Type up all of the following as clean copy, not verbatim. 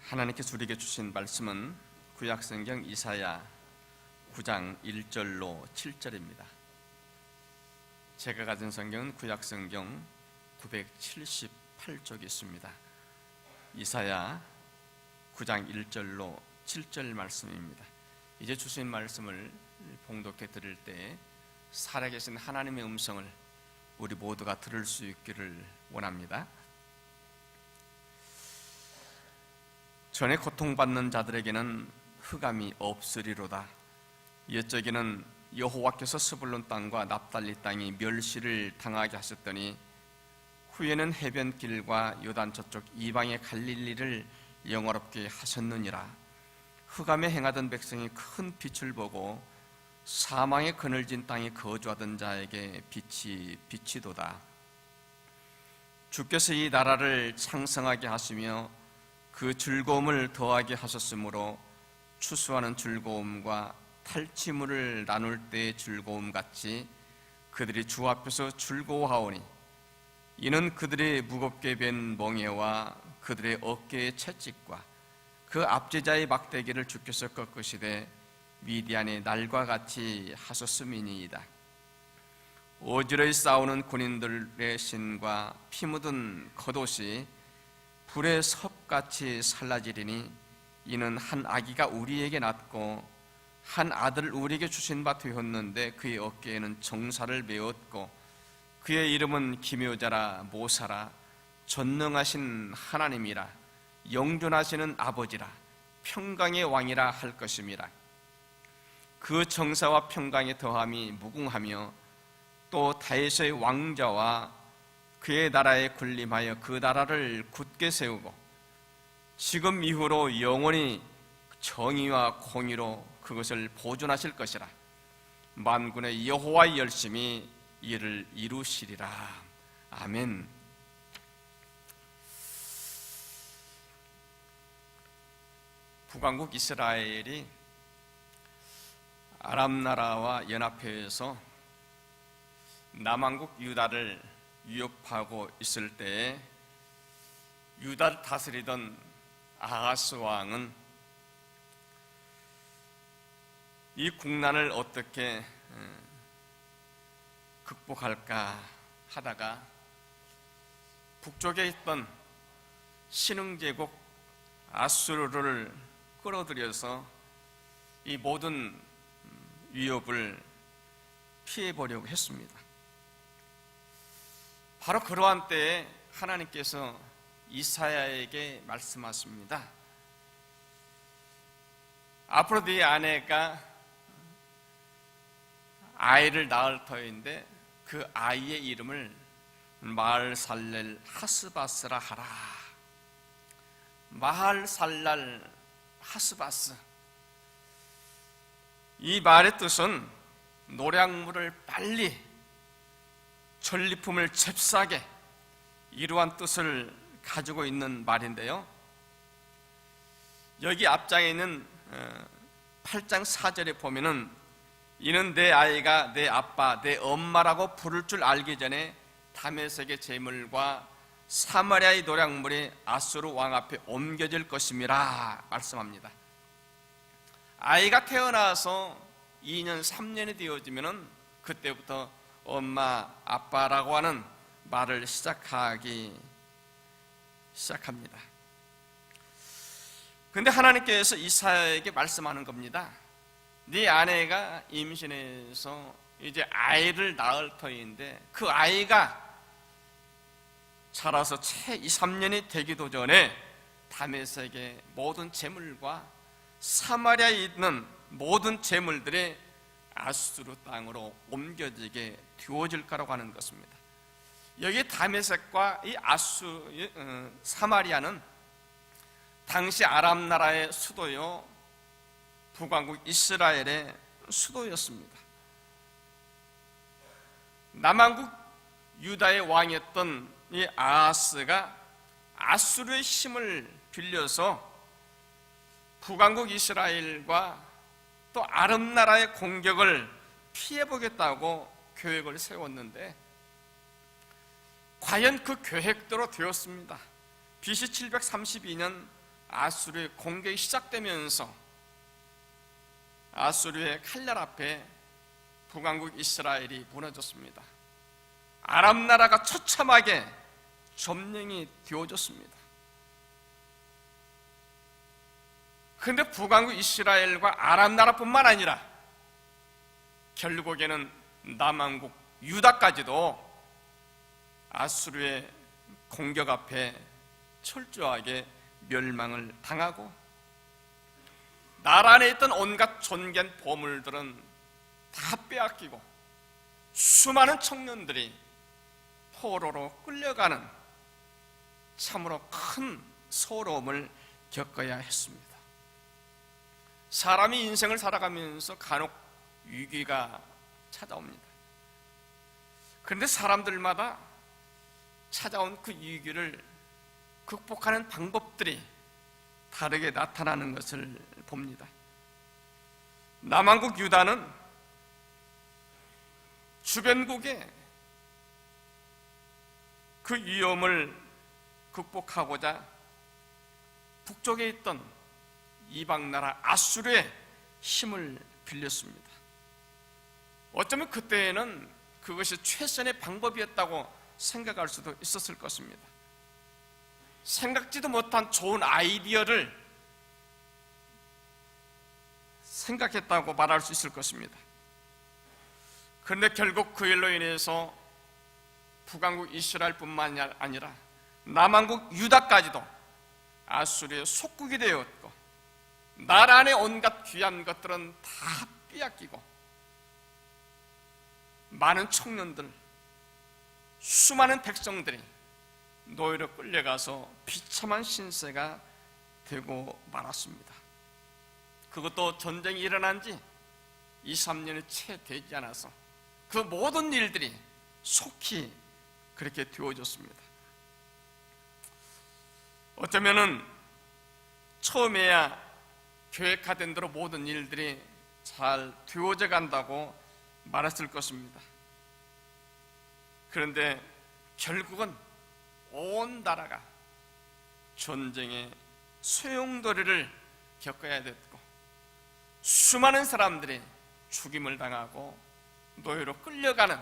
하나님께서 우리에게 주신 말씀은 구약성경 이사야 9장 1절로 7절입니다. 제가 가진 성경은 구약성경 978쪽이 있습니다. 이사야 9장 1절로 7절 말씀입니다. 이제 주신 말씀을 봉독해 드릴 때 살아계신 하나님의 음성을 우리 모두가 들을 수 있기를 원합니다. 전에 고통받는 자들에게는 흑암이 없으리로다. 옛적에는 여호와께서 스불론 땅과 납달리 땅이 멸시를 당하게 하셨더니 후에는 해변길과 요단 저쪽 이방의 갈릴리를 영화롭게 하셨느니라. 흑암에 행하던 백성이 큰 빛을 보고 사망의 그늘진 땅에 거주하던 자에게 빛이 비치도다. 주께서 이 나라를 창성하게 하시며 그 즐거움을 더하게 하셨으므로 추수하는 즐거움과 탈취물을 나눌 때의 즐거움 같이 그들이 주 앞에서 즐거워하오니 이는 그들의 무겁게 벤 멍에와 그들의 어깨의 채찍과 그 압제자의 막대기를 주께서 꺾으시되 미디안의 날과 같이 하셨음이니이다. 어지러이 싸우는 군인들의 신과 피 묻은 겉옷이 불의 섭같이 살라지리니 이는 한 아기가 우리에게 낳고 한 아들을 우리에게 주신 바 되었는데 그의 어깨에는 정사를 메었고 그의 이름은 기묘자라 모사라 전능하신 하나님이라 영존하시는 아버지라 평강의 왕이라 할 것임이라. 그 정사와 평강의 더함이 무궁하며 또 다윗의 왕자와 그의 나라에 군림하여 그 나라를 굳게 세우고 지금 이후로 영원히 정의와 공의로 그것을 보존하실 것이라. 만군의 여호와의 열심히 이를 이루시리라. 아멘. 북왕국 이스라엘이 아람 나라와 연합해서 남왕국 유다를 위협하고 있을 때에 유다를 다스리던 아하스 왕은 이 국난을 어떻게 극복할까 하다가 북쪽에 있던 신흥제국 아수르를 끌어들여서 이 모든 위협을 피해보려고 했습니다. 바로 그러한 때에 하나님께서 이사야에게 말씀하십니다. 앞으로 네 아내가 아이를 낳을 터인데 그 아이의 이름을 마할살렐 하스바스라 하라. 마할살랄 하스바스, 이 말의 뜻은 노량물을 빨리 전리품을 잽싸게, 이러한 뜻을 가지고 있는 말인데요, 여기 앞장에 있는 8장 4절에 보면은 이는 내 아이가 내 아빠 내 엄마라고 부를 줄 알기 전에 다메섹의 재물과 사마리아의 노량물이 아수르 왕 앞에 옮겨질 것임이라 말씀합니다. 아이가 태어나서 2년 3년이 되어지면은 그때부터 엄마 아빠라고 하는 말을 시작합니다. 그런데 하나님께서 이사야에게 말씀하는 겁니다. 네 아내가 임신해서 이제 아이를 낳을 터인데 그 아이가 자라서 채 2, 3년이 되기도 전에 다메섹의 모든 재물과 사마리아에 있는 모든 재물들이 아수르 땅으로 옮겨지게 되어질 거라고 하는 것입니다. 여기 다메섹과 이 사마리아는 당시 아람 나라의 수도요, 북왕국 이스라엘의 수도였습니다. 남왕국 유다의 왕이었던 이 아하스가 아수르의 힘을 빌려서 북왕국 이스라엘과 또 아람 나라의 공격을 피해보겠다고 계획을 세웠는데 과연 그 계획대로 되었습니다. BC 732년 아수르의 공격이 시작되면서 아수르의 칼날 앞에 북왕국 이스라엘이 무너졌습니다. 아람 나라가 처참하게 점령이 되어졌습니다. 그런데 북왕국 이스라엘과 아람 나라뿐만 아니라 결국에는 남왕국 유다까지도 아수르의 공격 앞에 철저하게 멸망을 당하고, 나라 안에 있던 온갖 존귀한 보물들은 다 빼앗기고, 수많은 청년들이 포로로 끌려가는 참으로 큰 서러움을 겪어야 했습니다. 사람이 인생을 살아가면서 간혹 위기가 찾아옵니다. 그런데 사람들마다 찾아온 그 위기를 극복하는 방법들이 다르게 나타나는 것을 봅니다. 남왕국 유다는 주변국의 그 위험을 극복하고자 북쪽에 있던 이방나라 아수르의 힘을 빌렸습니다. 어쩌면 그때에는 그것이 최선의 방법이었다고 생각할 수도 있었을 것입니다. 생각지도 못한 좋은 아이디어를 생각했다고 말할 수 있을 것입니다. 그런데 결국 그 일로 인해서 북왕국 이스라엘뿐만 아니라 남왕국 유다까지도 아수르의 속국이 되었고, 나라 안의 온갖 귀한 것들은 다 빼앗기고, 많은 청년들, 수많은 백성들이 노예로 끌려가서 비참한 신세가 되고 말았습니다. 그것도 전쟁이 일어난 지 2, 3년이 채 되지 않아서 그 모든 일들이 속히 그렇게 되어졌습니다. 어쩌면은 처음에야 계획하던 대로 모든 일들이 잘 되어져 간다고 말했을 것입니다. 그런데 결국은 온 나라가 전쟁의 소용돌이를 겪어야 됐고, 수많은 사람들이 죽임을 당하고 노예로 끌려가는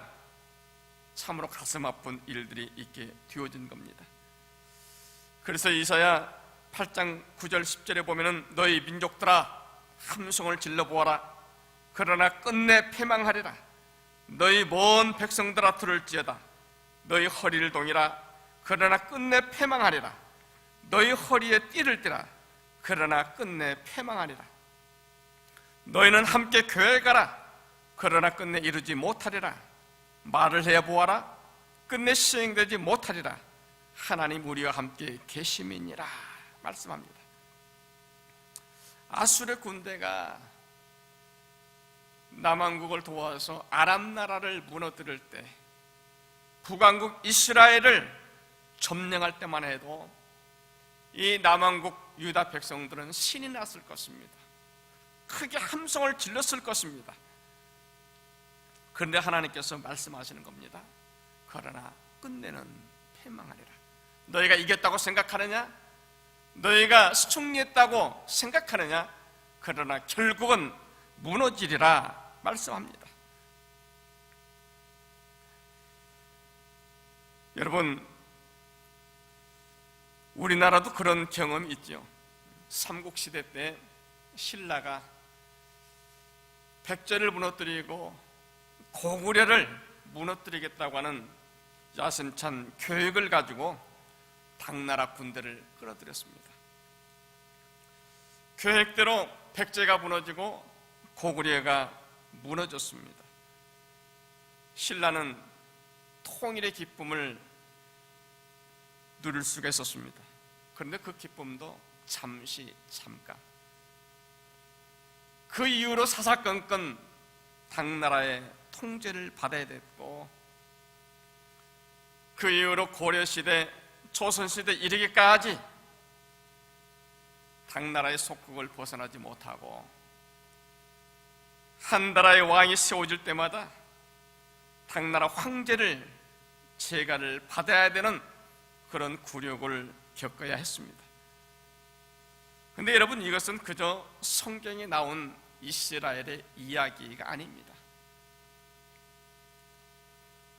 참으로 가슴 아픈 일들이 있게 되어진 겁니다. 그래서 이사야 8장 9절 10절에 보면은 너희 민족들아 함성을 질러보아라. 그러나 끝내 패망하리라. 너희 먼 백성들아 들을지어다. 너희 허리를 동이라. 그러나 끝내 패망하리라. 너희 허리에 띠를 띠라. 그러나 끝내 패망하리라. 너희는 함께 교회에 가라. 그러나 끝내 이루지 못하리라. 말을 해보아라. 끝내 시행되지 못하리라. 하나님 우리와 함께 계심이니라 말씀합니다. 아수르 군대가 남왕국을 도와서 아람 나라를 무너뜨릴 때, 북왕국 이스라엘을 점령할 때만 해도 이 남왕국 유다 백성들은 신이 났을 것입니다. 크게 함성을 질렀을 것입니다. 그런데 하나님께서 말씀하시는 겁니다. 그러나 끝내는 패망하리라. 너희가 이겼다고 생각하느냐? 너희가 승리했다고 생각하느냐? 그러나 결국은 무너지리라 말씀합니다. 여러분, 우리나라도 그런 경험이 있죠. 삼국시대 때 신라가 백제를 무너뜨리고 고구려를 무너뜨리겠다고 하는 야심찬 계획을 가지고 당나라 군대를 끌어들였습니다. 계획대로 백제가 무너지고 고구려가 무너졌습니다. 신라는 통일의 기쁨을 누릴 수가 있었습니다. 그런데 그 기쁨도 잠깐. 그 이후로 사사건건 당나라의 통제를 받아야 됐고, 그 이후로 고려시대, 조선시대 이르기까지 당나라의 속국을 벗어나지 못하고, 한 나라의 왕이 세워질 때마다 당나라 황제를 재가를 받아야 되는 그런 굴욕을 겪어야 했습니다. 근데 여러분, 이것은 그저 성경에 나온 이스라엘의 이야기가 아닙니다.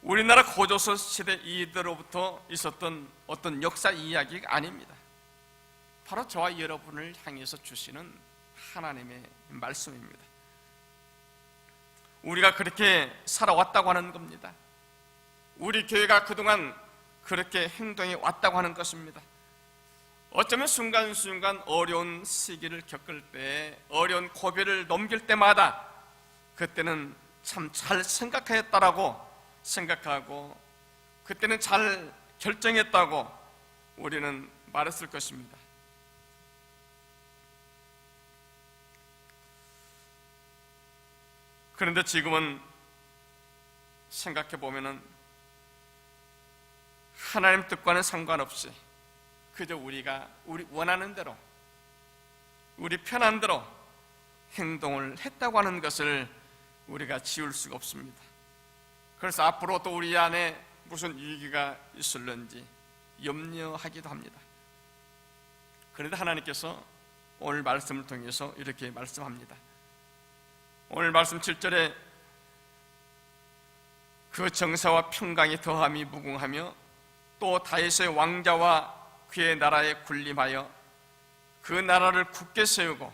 우리나라 고조선 시대 이들로부터 있었던 어떤 역사 이야기가 아닙니다. 바로 저와 여러분을 향해서 주시는 하나님의 말씀입니다. 우리가 그렇게 살아왔다고 하는 겁니다. 우리 교회가 그동안 그렇게 행동해 왔다고 하는 것입니다. 어쩌면 순간순간 어려운 시기를 겪을 때, 어려운 고비를 넘길 때마다 그때는 참 잘 생각했다라고 생각하고, 그때는 잘 결정했다고 우리는 말했을 것입니다. 그런데 지금은 생각해 보면은 하나님 뜻과는 상관없이 그저 우리 원하는 대로, 우리 편한 대로 행동을 했다고 하는 것을 우리가 지울 수가 없습니다. 그래서 앞으로 또 우리 안에 무슨 위기가 있을는지 염려하기도 합니다. 그런데 하나님께서 오늘 말씀을 통해서 이렇게 말씀합니다. 오늘 말씀 7절에 그 정사와 평강이 더함이 무궁하며 또 다윗의 왕자와 그의 나라에 군림하여 그 나라를 굳게 세우고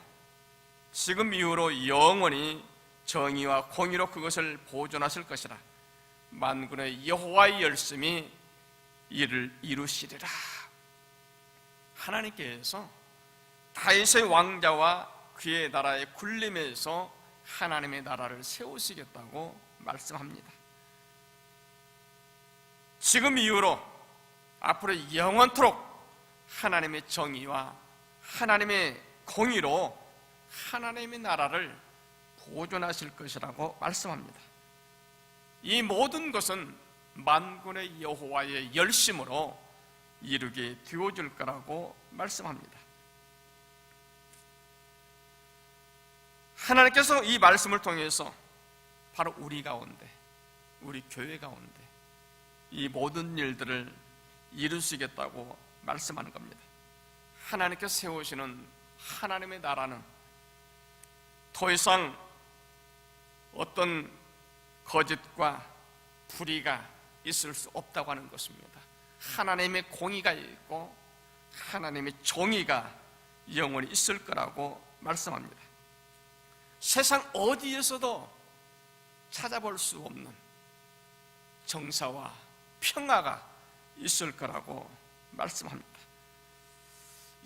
지금 이후로 영원히 정의와 공의로 그것을 보존하실 것이라. 만군의 여호와의 열심히 이를 이루시리라. 하나님께서 다윗의 왕자와 그의 나라의 군림에서 하나님의 나라를 세우시겠다고 말씀합니다. 지금 이후로 앞으로 영원토록 하나님의 정의와 하나님의 공의로 하나님의 나라를 보존하실 것이라고 말씀합니다. 이 모든 것은 만군의 여호와의 열심으로 이루게 되어질 거라고 말씀합니다. 하나님께서 이 말씀을 통해서 바로 우리 가운데, 우리 교회 가운데 이 모든 일들을 이루시겠다고 말씀하는 겁니다. 하나님께서 세우시는 하나님의 나라는 더 이상 어떤 거짓과 불의가 있을 수 없다고 하는 것입니다. 하나님의 공의가 있고 하나님의 정의가 영원히 있을 거라고 말씀합니다. 세상 어디에서도 찾아볼 수 없는 정사와 평화가 있을 거라고 말씀합니다.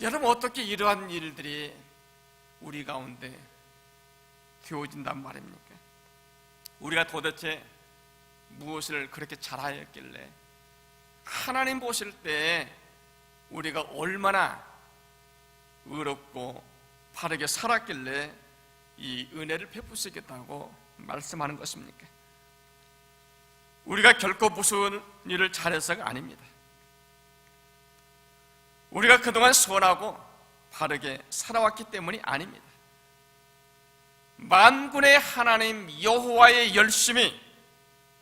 여러분, 어떻게 이러한 일들이 우리 가운데 되어진단 말입니까? 우리가 도대체 무엇을 그렇게 잘하였길래, 하나님 보실 때 우리가 얼마나 의롭고 바르게 살았길래 이 은혜를 베푸시겠다고 말씀하는 것입니까? 우리가 결코 무슨 일을 잘해서가 아닙니다. 우리가 그동안 선하고 바르게 살아왔기 때문이 아닙니다. 만군의 하나님 여호와의 열심히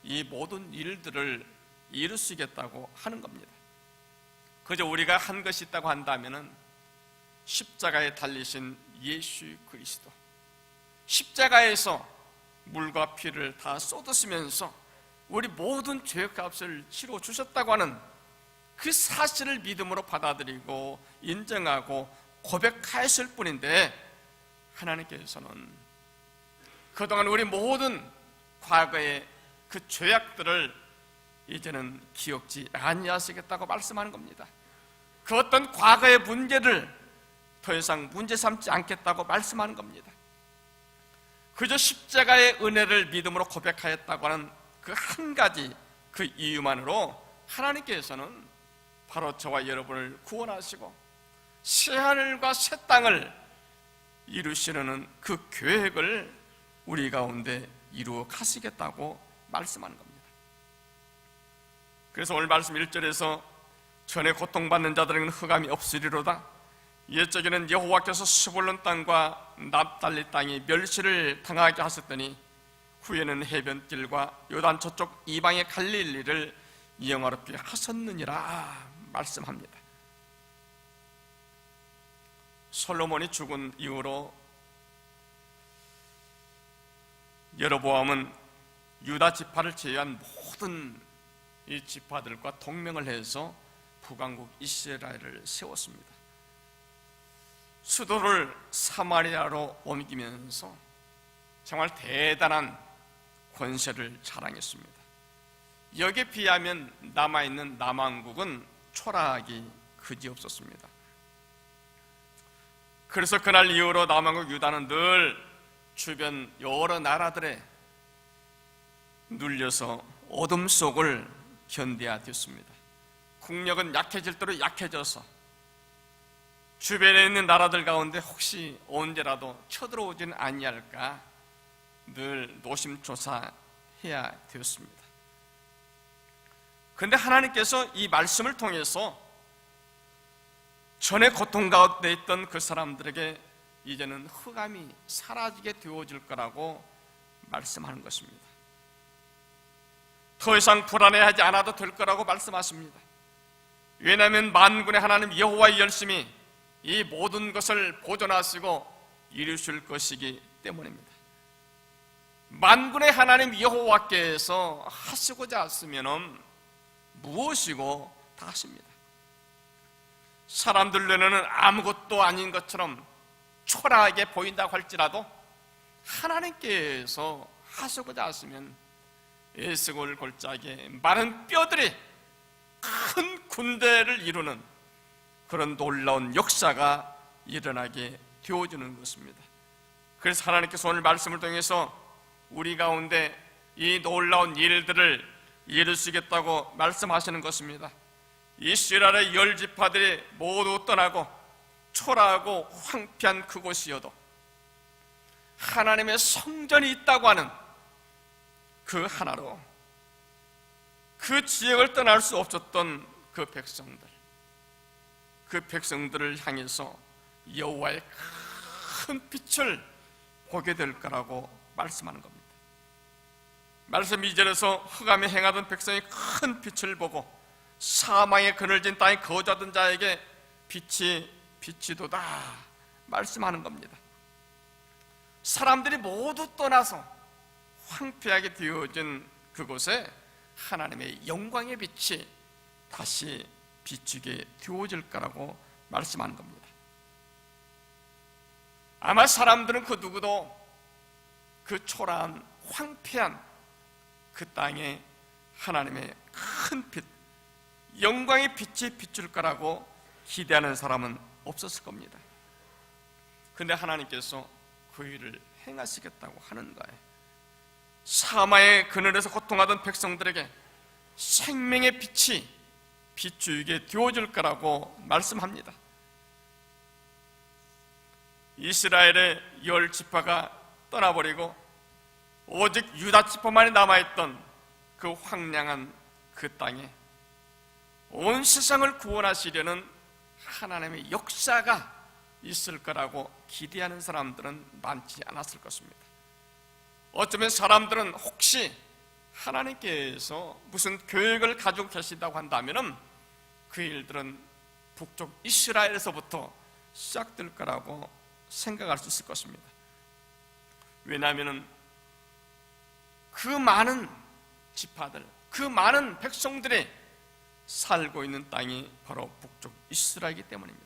이 모든 일들을 이루시겠다고 하는 겁니다. 그저 우리가 한 것이 있다고 한다면은 십자가에 달리신 예수 그리스도, 십자가에서 물과 피를 다 쏟으시면서 우리 모든 죄의 값을 치러 주셨다고 하는 그 사실을 믿음으로 받아들이고 인정하고 고백하였을 뿐인데, 하나님께서는 그동안 우리 모든 과거의 그 죄악들을 이제는 기억지 아니하시겠다고 말씀하는 겁니다. 그 어떤 과거의 문제를 더 이상 문제 삼지 않겠다고 말씀하는 겁니다. 그저 십자가의 은혜를 믿음으로 고백하였다고 하는 그 한 가지 그 이유만으로 하나님께서는 바로 저와 여러분을 구원하시고 새하늘과 새 땅을 이루시려는 그 계획을 우리 가운데 이루어 가시겠다고 말씀하는 겁니다. 그래서 오늘 말씀 1절에서 전에 고통받는 자들에게는 흑암이 없으리로다. 옛적에는 여호와께서 스불론 땅과 납달리 땅이 멸시를 당하게 하셨더니 후에는 해변길과 요단 저쪽 이방의 갈릴리를 영화롭게 하셨느니라 말씀합니다. 솔로몬이 죽은 이후로 여로보암은 유다 지파를 제외한 모든 이 지파들과 동맹을 해서 북왕국 이스라엘을 세웠습니다. 수도를 사마리아로 옮기면서 정말 대단한 권세를 자랑했습니다. 여기에 비하면 남아있는 남왕국은 초라하기 그지없었습니다. 그래서 그날 이후로 남왕국 유다는 늘 주변 여러 나라들에 눌려서 어둠 속을 견뎌야 됐습니다. 국력은 약해질 대로 약해져서 주변에 있는 나라들 가운데 혹시 언제라도 쳐들어오지는 아니할까 늘 노심초사해야 되었습니다. 그런데 하나님께서 이 말씀을 통해서 전에 고통 가운데 있던 그 사람들에게 이제는 흑암이 사라지게 되어질 거라고 말씀하는 것입니다. 더 이상 불안해하지 않아도 될 거라고 말씀하십니다. 왜냐하면 만군의 하나님 여호와의 열심히 이 모든 것을 보존하시고 이루실 것이기 때문입니다. 만군의 하나님 여호와께서 하시고자 하시면 무엇이고 다 하십니다. 사람들 눈에는 아무것도 아닌 것처럼 초라하게 보인다고 할지라도 하나님께서 하시고자 하시면 에스골 골짜기에 많은 뼈들이 큰 군대를 이루는 그런 놀라운 역사가 일어나게 되어주는 것입니다. 그래서 하나님께서 오늘 말씀을 통해서 우리 가운데 이 놀라운 일들을 이루시겠다고 말씀하시는 것입니다. 이스라엘의 10지파들이 모두 떠나고 초라하고 황폐한 그곳이어도 하나님의 성전이 있다고 하는 그 하나로 그 지역을 떠날 수 없었던 그 백성들을 향해서 여호와의 큰 빛을 보게 될 거라고 말씀하는 겁니다. 말씀 2절에서 흑암에 행하던 백성이 큰 빛을 보고 사망의 그늘진 땅에 거주하던 자에게 빛이 비치도다 말씀하는 겁니다. 사람들이 모두 떠나서 황폐하게 되어진 그곳에 하나님의 영광의 빛이 다시 비추게 되어질 거라고 말씀하는 겁니다. 아마 사람들은 그 누구도 그 초라한 황폐한 그 땅에 하나님의 큰 빛, 영광의 빛이 비출 거라고 기대하는 사람은 없었을 겁니다. 그런데 하나님께서 그 일을 행하시겠다고 하는 거예요. 사마의 그늘에서 고통하던 백성들에게 생명의 빛이 비추게 되어질 거라고 말씀합니다. 이스라엘의 10지파가 떠나버리고 오직 유다 지파만이 남아있던 그 황량한 그 땅에 온 세상을 구원하시려는 하나님의 역사가 있을 거라고 기대하는 사람들은 많지 않았을 것입니다. 어쩌면 사람들은 혹시 하나님께서 무슨 계획을 가지고 계신다고 한다면 그 일들은 북쪽 이스라엘에서부터 시작될 거라고 생각할 수 있을 것입니다. 왜냐하면 그 많은 지파들, 그 많은 백성들이 살고 있는 땅이 바로 북쪽 이스라엘이기 때문입니다.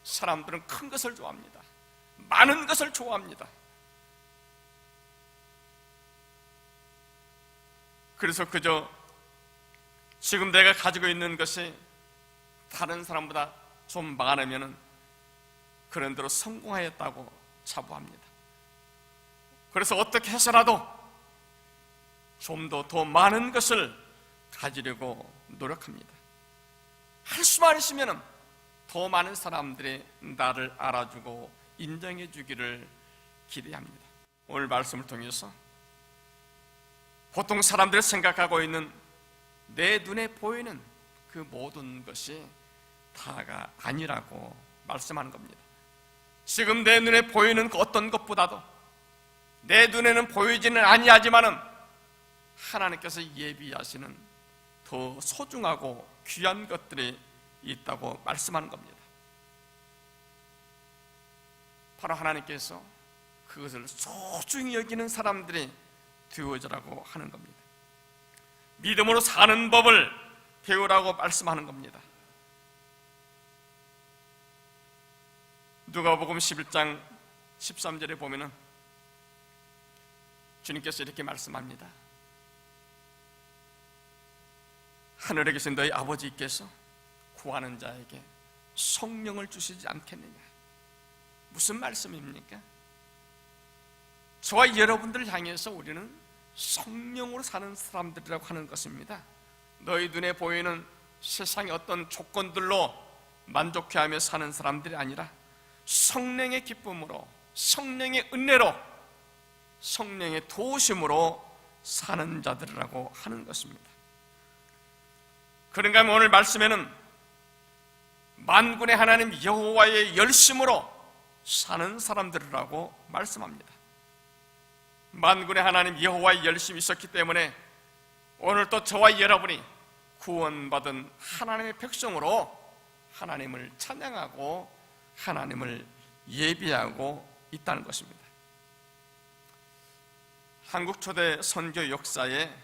사람들은 큰 것을 좋아합니다. 많은 것을 좋아합니다. 그래서 그저 지금 내가 가지고 있는 것이 다른 사람보다 좀 많으면 그런 대로 성공하였다고 자부합니다. 그래서 어떻게 해서라도 좀 더 많은 것을 가지려고 노력합니다. 할 수만 있으면 더 많은 사람들이 나를 알아주고 인정해 주기를 기대합니다. 오늘 말씀을 통해서 보통 사람들이 생각하고 있는 내 눈에 보이는 그 모든 것이 다가 아니라고 말씀하는 겁니다. 지금 내 눈에 보이는 그 어떤 것보다도 내 눈에는 보이지는 아니하지만은 하나님께서 예비하시는 더 소중하고 귀한 것들이 있다고 말씀하는 겁니다. 바로 하나님께서 그것을 소중히 여기는 사람들이 되어주라고 하는 겁니다. 믿음으로 사는 법을 배우라고 말씀하는 겁니다. 누가복음 11장 13절에 보면은 주님께서 이렇게 말씀합니다. 하늘에 계신 너희 아버지께서 구하는 자에게 성령을 주시지 않겠느냐. 무슨 말씀입니까? 저와 여러분들을 향해서 우리는 성령으로 사는 사람들이라고 하는 것입니다. 너희 눈에 보이는 세상의 어떤 조건들로 만족해하며 사는 사람들이 아니라 성령의 기쁨으로, 성령의 은혜로, 성령의 도우심으로 사는 자들이라고 하는 것입니다. 그런가 하면 오늘 말씀에는 만군의 하나님 여호와의 열심으로 사는 사람들이라고 말씀합니다. 만군의 하나님 여호와의 열심이 있었기 때문에 오늘 또 저와 여러분이 구원받은 하나님의 백성으로 하나님을 찬양하고 하나님을 예비하고 있다는 것입니다. 한국 초대 선교 역사에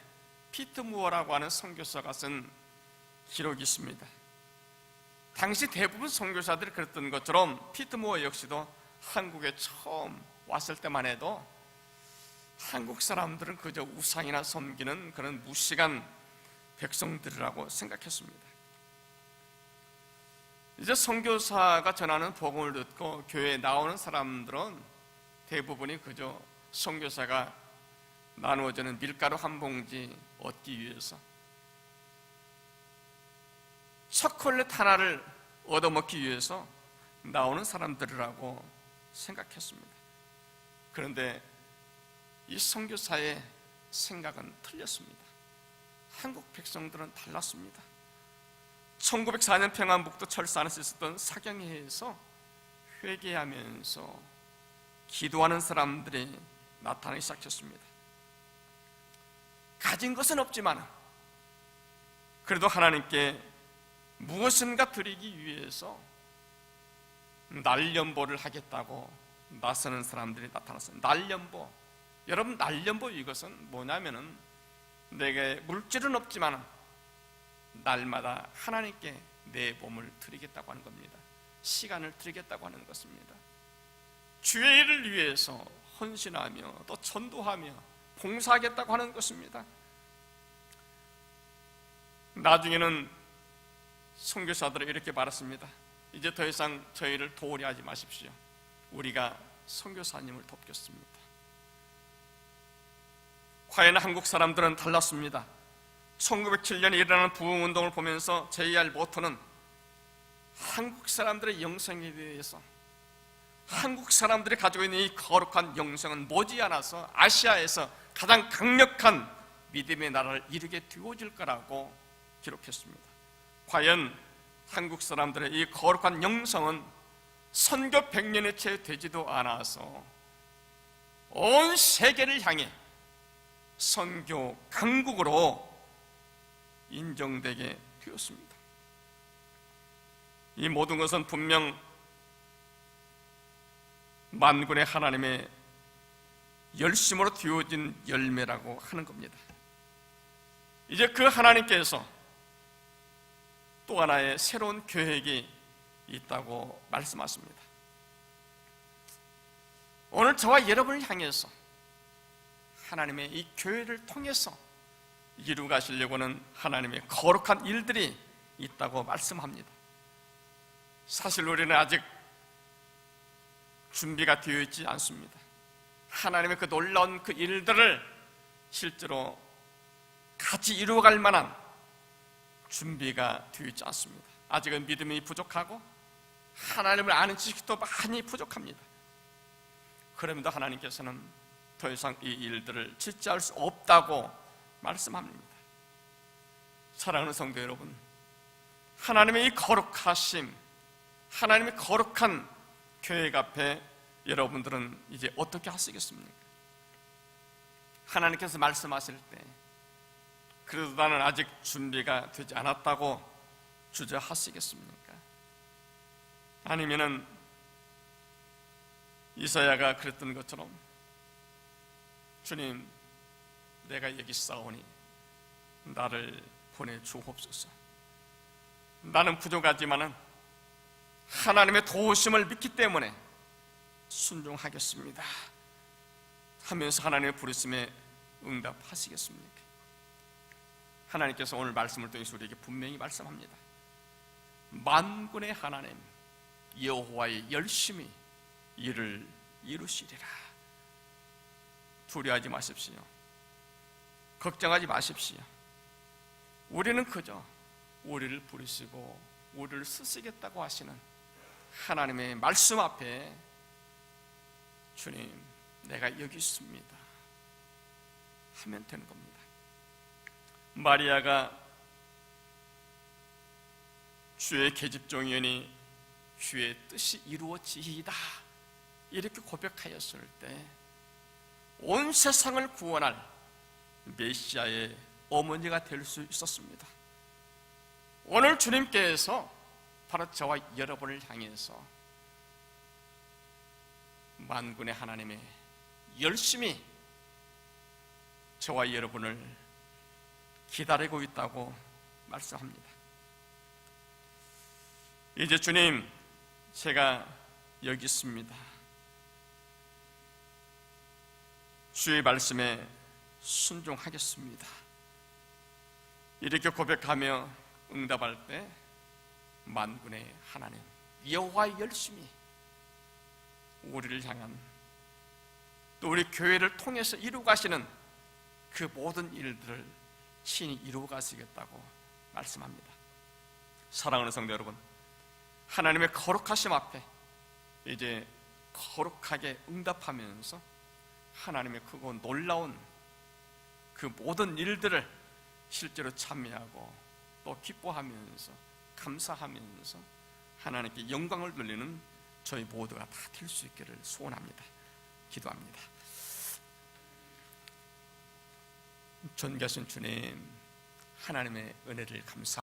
피트 무어라고 하는 선교사가 쓴 기록이 있습니다. 당시 대부분 선교사들이 그랬던 것처럼 피트 무어 역시도 한국에 처음 왔을 때만 해도 한국 사람들은 그저 우상이나 섬기는 그런 무식한 백성들이라고 생각했습니다. 이제 선교사가 전하는 복음을 듣고 교회에 나오는 사람들은 대부분이 그저 선교사가 나누어주는 밀가루 한 봉지 얻기 위해서, 초콜릿 하나를 얻어먹기 위해서 나오는 사람들이라고 생각했습니다. 그런데 이 선교사의 생각은 틀렸습니다. 한국 백성들은 달랐습니다. 1904년 평안북도 철사 안에서 있었던 사경회에서 회개하면서 기도하는 사람들이 나타나기 시작했습니다. 가진 것은 없지만 그래도 하나님께 무엇인가 드리기 위해서 날연보를 하겠다고 나서는 사람들이 나타났습니다. 날연보, 여러분, 날연보 이것은 뭐냐면은 내게 물질은 없지만 날마다 하나님께 내 몸을 드리겠다고 하는 겁니다. 시간을 드리겠다고 하는 것입니다. 주의 일을 위해서 헌신하며 또 전도하며 봉사하겠다고 하는 것입니다. 나중에는 선교사들은 이렇게 말했습니다. 이제 더 이상 저희를 도우려 하지 마십시오. 우리가 선교사님을 돕겠습니다. 과연 한국 사람들은 달랐습니다. 1907년에 일어나는 부흥운동을 보면서 J.R. 모터는 한국 사람들의 영성에 대해서, 한국 사람들이 가지고 있는 이 거룩한 영성은 머지않아서 아시아에서 가장 강력한 믿음의 나라를 이루게 되어질 거라고 기록했습니다. 과연 한국 사람들의 이 거룩한 영성은 선교 100년의 채 되지도 않아서 온 세계를 향해 선교 강국으로 인정되게 되었습니다. 이 모든 것은 분명 만군의 하나님의 열심으로 되어진 열매라고 하는 겁니다. 이제 그 하나님께서 또 하나의 새로운 계획이 있다고 말씀하십니다. 오늘 저와 여러분을 향해서 하나님의 이 교회를 통해서 이루 가시려고 하는 하나님의 거룩한 일들이 있다고 말씀합니다. 사실 우리는 아직 준비가 되어 있지 않습니다. 하나님의 그 놀라운 그 일들을 실제로 같이 이루어갈 만한 준비가 되어 있지 않습니다. 아직은 믿음이 부족하고 하나님을 아는 지식도 많이 부족합니다. 그럼에도 하나님께서는 더 이상 이 일들을 지체할 수 없다고 말씀합니다. 사랑하는 성도 여러분, 하나님의 이 거룩하심, 하나님의 거룩한 계획 앞에 여러분들은 이제 어떻게 하시겠습니까? 하나님께서 말씀하실 때 그래도 나는 아직 준비가 되지 않았다고 주저하시겠습니까? 아니면은 이사야가 그랬던 것처럼 주님, 내가 여기 있사오니 나를 보내주옵소서. 나는 부족하지만은 하나님의 도우심을 믿기 때문에 순종하겠습니다 하면서 하나님의 부르심에 응답하시겠습니까? 하나님께서 오늘 말씀을 통해서 우리에게 분명히 말씀합니다. 만군의 하나님 여호와의 열심히 일을 이루시리라. 두려워하지 마십시오. 걱정하지 마십시오. 우리는 그저 우리를 부르시고 우리를 쓰시겠다고 하시는 하나님의 말씀 앞에 주님, 내가 여기 있습니다 하면 되는 겁니다. 마리아가 주의 계집종이니 주의 뜻이 이루어지이다 이렇게 고백하였을 때 온 세상을 구원할 메시아의 어머니가 될 수 있었습니다. 오늘 주님께서 바로 저와 여러분을 향해서 만군의 하나님의 열심히 저와 여러분을 기다리고 있다고 말씀합니다. 이제 주님, 제가 여기 있습니다. 주의 말씀에 순종하겠습니다. 이렇게 고백하며 응답할 때 만군의 하나님 여호와의 열심히 우리를 향한 또 우리 교회를 통해서 이루어 가시는 그 모든 일들을 친히 이루어 가시겠다고 말씀합니다. 사랑하는 성도 여러분, 하나님의 거룩하심 앞에 이제 거룩하게 응답하면서 하나님의 크고 놀라운 그 모든 일들을 실제로 참여하고 또 기뻐하면서 감사하면서 하나님께 영광을 돌리는 저희 모두가 다 될 수 있기를 소원합니다. 기도합니다. 존귀하신 주님, 하나님의 은혜를 감사합니다.